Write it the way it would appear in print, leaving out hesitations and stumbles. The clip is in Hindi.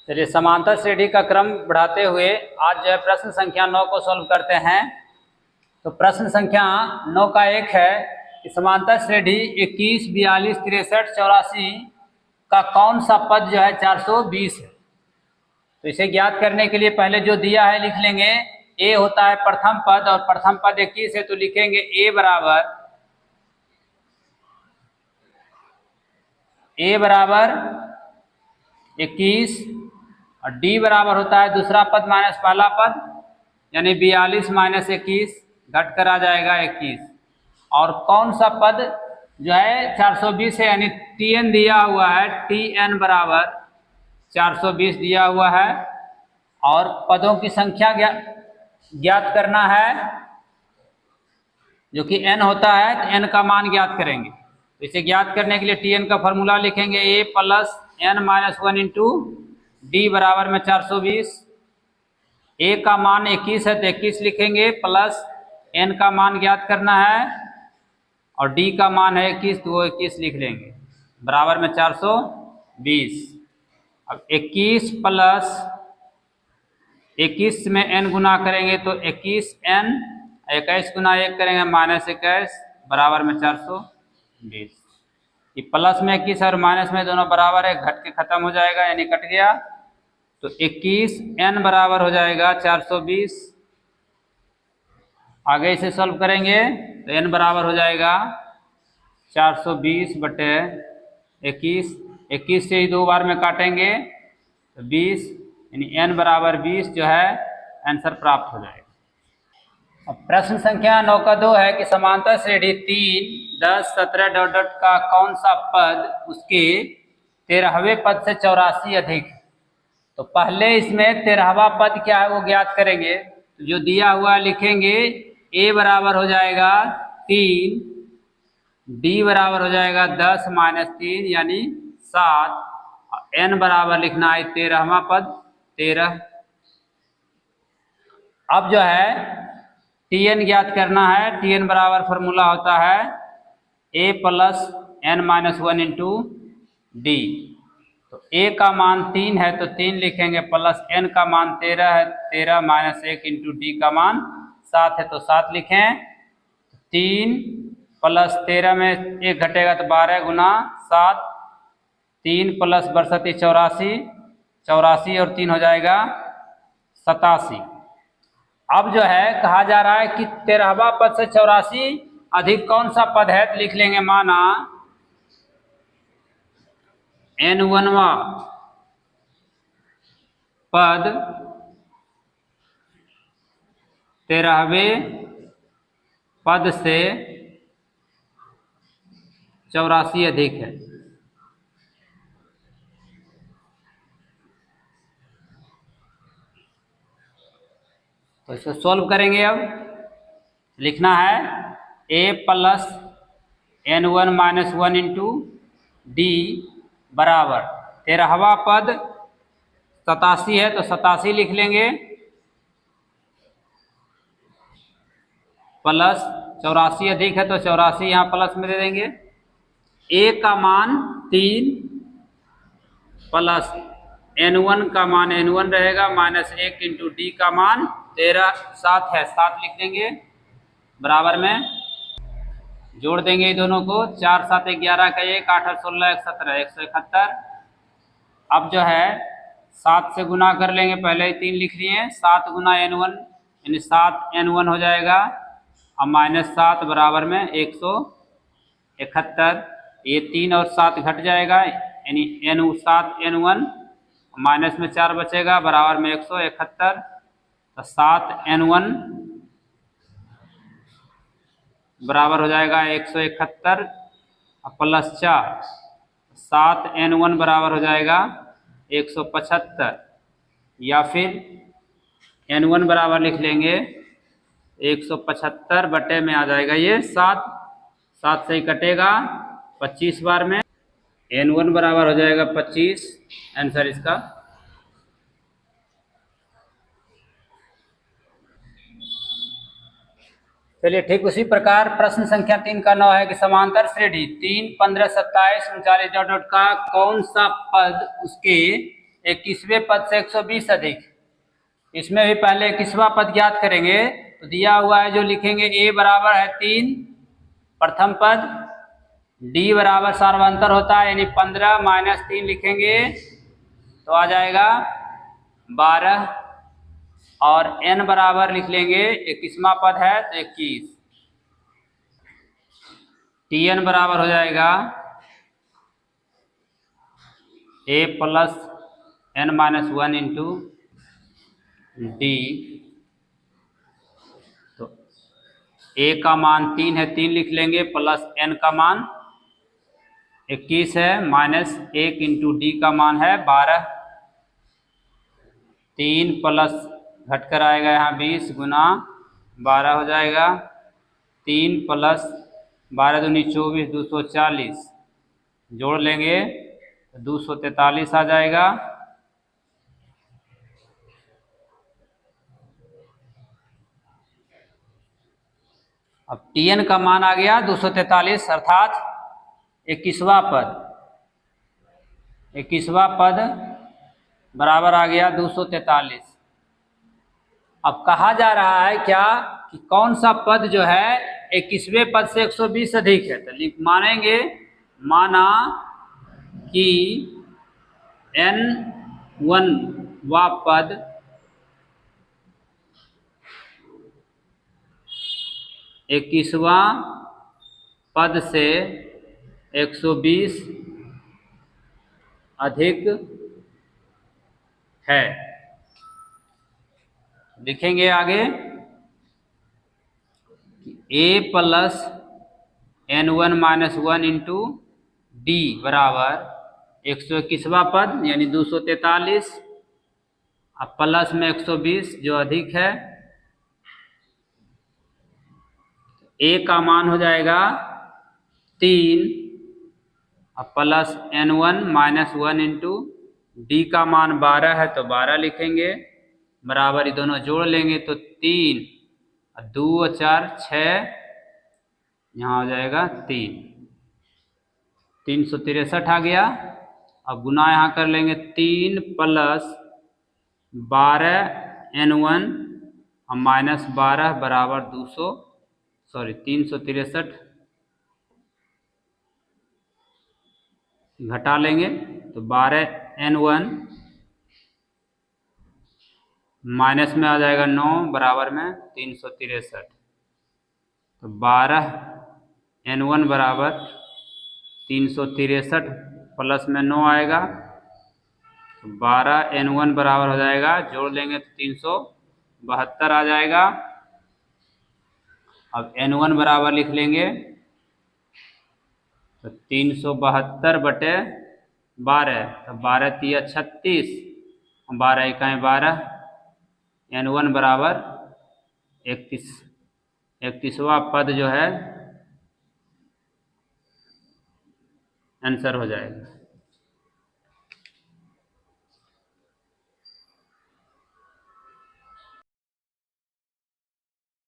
चलिए समांतर श्रेणी का क्रम बढ़ाते हुए आज जो है प्रश्न संख्या 9 को सॉल्व करते हैं। तो प्रश्न संख्या 9 का एक है कि समांतर श्रेणी 21, 42, 63, 84 का कौन सा पद जो है 420 है। तो इसे ज्ञात करने के लिए पहले जो दिया है लिख लेंगे। ए होता है प्रथम पद और प्रथम पद 21 है, तो लिखेंगे ए बराबर 21 और डी बराबर होता है दूसरा पद माइनस पहला पद, यानी 42 माइनस 21 घट कर आ जाएगा 21। और कौन सा पद जो है 420 है, यानी टीएन दिया हुआ है, टीएन बराबर 420 दिया हुआ है। और पदों की संख्या ज्ञात करना है जो कि n होता है, तो n का मान ज्ञात करेंगे। तो इसे ज्ञात करने के लिए टीएन का फॉर्मूला लिखेंगे a plus n minus 1 into D बराबर में 420। a का मान 21 है तो 21 लिखेंगे, प्लस n का मान ज्ञात करना है और d का मान है 21 तो वो 21 लिख लेंगे, बराबर में 420। अब 21 प्लस 21 में n गुना करेंगे तो 21n, 21 गुना 1 करेंगे माइनस 21 बराबर में 420। ये प्लस में 21 और माइनस में दोनों बराबर है, घट के खत्म हो जाएगा यानी कट गया। तो 21n बराबर हो जाएगा 420। आगे इसे सॉल्व करेंगे तो n बराबर हो जाएगा 420 बटे 21। 21 से ही दो बार में काटेंगे तो 20, यानी n बराबर 20 जो है आंसर प्राप्त हो जाएगा। अब प्रश्न संख्या 9 का 2 है कि समांतर श्रेणी 3, 10, 17 डॉट डॉट का कौन सा पद उसके 13वें पद से 84 अधिक है। तो पहले इसमें 13वां पद क्या है वो ज्ञात करेंगे। तो जो दिया हुआ लिखेंगे a बराबर हो जाएगा 3, d बराबर हो जाएगा 10 माइनस 3 यानी 7, और n बराबर लिखना है 13वां पद 13। अब जो है tn ज्ञात करना है। tn बराबर फॉर्मूला होता है a plus n minus 1 into D. तो a का मान 3 है तो 3 लिखेंगे, प्लस n का मान 13 है, 13 माइनस 1 इंटू डी का मान 7 है तो 7 लिखें। 3 प्लस 13 में 1 घटेगा तो 12 गुना 7, 3 प्लस 62 84, 84 और 3 हो जाएगा 87। अब जो है कहा जा रहा है कि 13वां पद से 84 अधिक कौन सा पद है, तो लिख लेंगे माना n1वां पद 13वें पद से 84 अधिक है। तो इसको सॉल्व करेंगे। अब लिखना है a plus n1 minus 1 into D बराबर 13वां पद 87 है तो 87 लिख लेंगे, प्लस 84 अधिक है तो 84 यहाँ प्लस में दे देंगे। a का मान 3 प्लस n1 का मान n1 रहेगा माइनस 1 इंटू डी का मान 13, 7 है 7 लिख देंगे, बराबर में जोड़ देंगे दोनों को। 4 7 11 का 1, 8 8 16 17 171। अब जो है 7 से गुना कर लेंगे, पहले ही 3 लिख लिए। 7 गुना n1 यानी 7 n1 हो जाएगा और माइनस 7 बराबर में 171। ये 3 और 7 घट जाएगा यानी n7 n1 माइनस में 4 बचेगा बराबर में 171। तो 7 n1 बराबर हो जाएगा 171 प्लस 4, 7 n1 बराबर हो जाएगा 175, या फिर n1 बराबर लिख लेंगे 175 बटे में आ जाएगा ये 7, 7 से ही कटेगा 25 बार में, n1 बराबर हो जाएगा 25 आंसर इसका। चलिए ठीक उसी प्रकार प्रश्न संख्या 3 का 9 है कि समांतर श्रेणी 3, 15, 27, 39 डॉट डॉट का कौन सा पद उसके 21वें पद से 120 अधिक। इसमें भी पहले 21वां पद ज्ञात करेंगे। तो दिया हुआ है जो लिखेंगे a बराबर है 3 प्रथम पद, d बराबर सार्वंतर होता है यानी 15 माइनस 3 लिखेंगे तो आ जाएगा 12 और n बराबर लिख लेंगे 21वां पद है तो 21। tn बराबर हो जाएगा a plus n minus 1 into D. तो a का मान 3 है, 3 लिख लेंगे प्लस n का मान 21 है माइनस 1 इंटू डी का मान है 12। 3 प्लस घटकर आएगा यहाँ 20 गुना 12 हो जाएगा। 3 प्लस 12 दूनी 24 240 जोड़ लेंगे तो 243 आ जाएगा। अब tn का मान आ गया 243 अर्थात 21वां पद। 21वां पद बराबर आ गया 243। अब कहा जा रहा है क्या कि कौन सा पद जो है 21वें पद से 120 अधिक है। तो मानेंगे माना कि n1 वा पद इक्कीसवां पद से 120 अधिक है। लिखेंगे आगे a plus n1 minus 1 into D बराबर 121वां पद यानी 243 अब प्लस में 120 जो अधिक है। a का मान हो जाएगा 3 अब plus n1 minus 1 into D का मान 12 है तो 12 लिखेंगे बराबर, ये दोनों जोड़ लेंगे तो 3 2 और 4 6 यहाँ हो जाएगा 3, 363 आ गया। अब गुना यहाँ कर लेंगे 3 प्लस 12 n1 और माइनस 12 बराबर 363 घटा लेंगे तो 12 n1 माइनस में आ जाएगा 9 बराबर में 363। तो 12 n1 बराबर 363 प्लस में 9 आएगा तो 12 n1 बराबर हो जाएगा, जोड़ लेंगे तो 372 आ जाएगा। अब n1 बराबर लिख लेंगे तो 372 बटे 12 तो 12 तिया 36 12 इकाई 12 n1 बराबर 31वां पद जो है आंसर हो जाएगा।